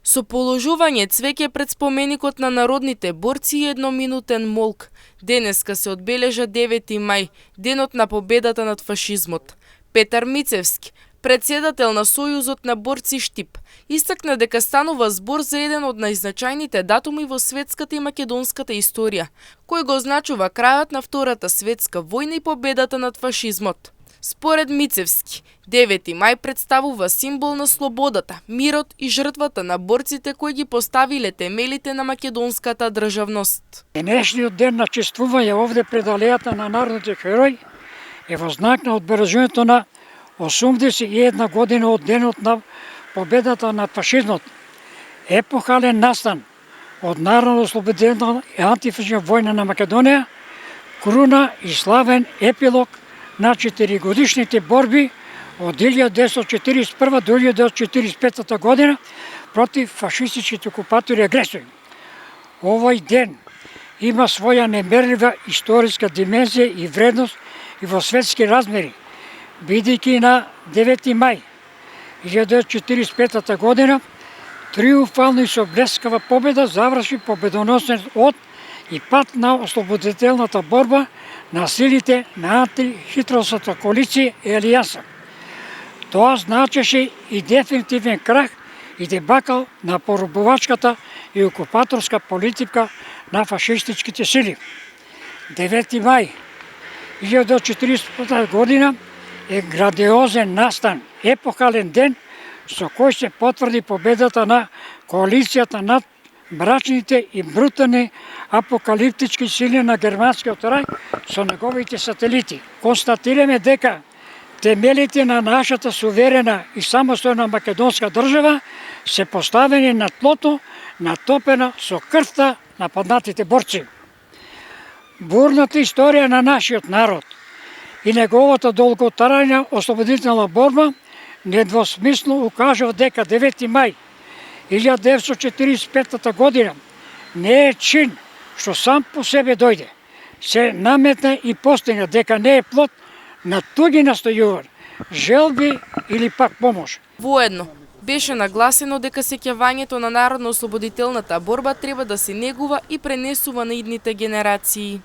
Со положување цвеќе пред споменикот на народните борци и едноминутен молк, денеска се одбележа 9 мај, денот на победата над фашизмот. Петар Мицевски, председател на Сојузот на борци Штип, истакна дека станува збор за еден од најзначајните датуми во светската и македонската историја, кој го означува крајот на Втората светска војна и победата над фашизмот. Според Мицевски, 9 мај представува символ на слободата, мирот и жртвата на борците кои ги поставиле темелите на македонската државност. Денешниот ден на чествување овде пред алејата на народните херои е во знак на одбележувањето на 81 година од денот на победата над фашизмот. Епохален настан од народно-ослободителна и антифашистичка војна на Македонија, круна и славен епилог на 4-годишните борби од 1941 до 1945 година против фашистичките окупатори и агресори. Овој ден има своја немерлива историска димензија и вредност и во светски размери, бидејќи на 9 мај 1945 година триумфално и со блескава победа заврши победоносен од и пат на ослободителната борба на силите на антихитлеровската коалиција и алијанса. Тоа значеше и дефинитивен крах и дебакал на поробувачката и окупаторска политика на фашистичките сили. 9 мај 1945 година е грандиозен настан, епохален ден со кој се потврди победата на коалицијата над мрачните и брутални апокалиптички сили на германскиот рај со неговите сателити. Констатираме дека темелите на нашата суверена и самостојна македонска држава се поставени на тлото натопено со крвта на паднатите борци. Бурната историја на нашиот народ и неговата долготрајна ослободителна борба недвосмислено укажува дека 9 мај 1945 година не е чин што сам по себе дојде, се наметна и постигна, дека не е плод на туги настојувања, желби или пак помош. Воедно беше нагласено дека сеќавањето на народно-ослободителната борба треба да се негува и пренесува на идните генерации.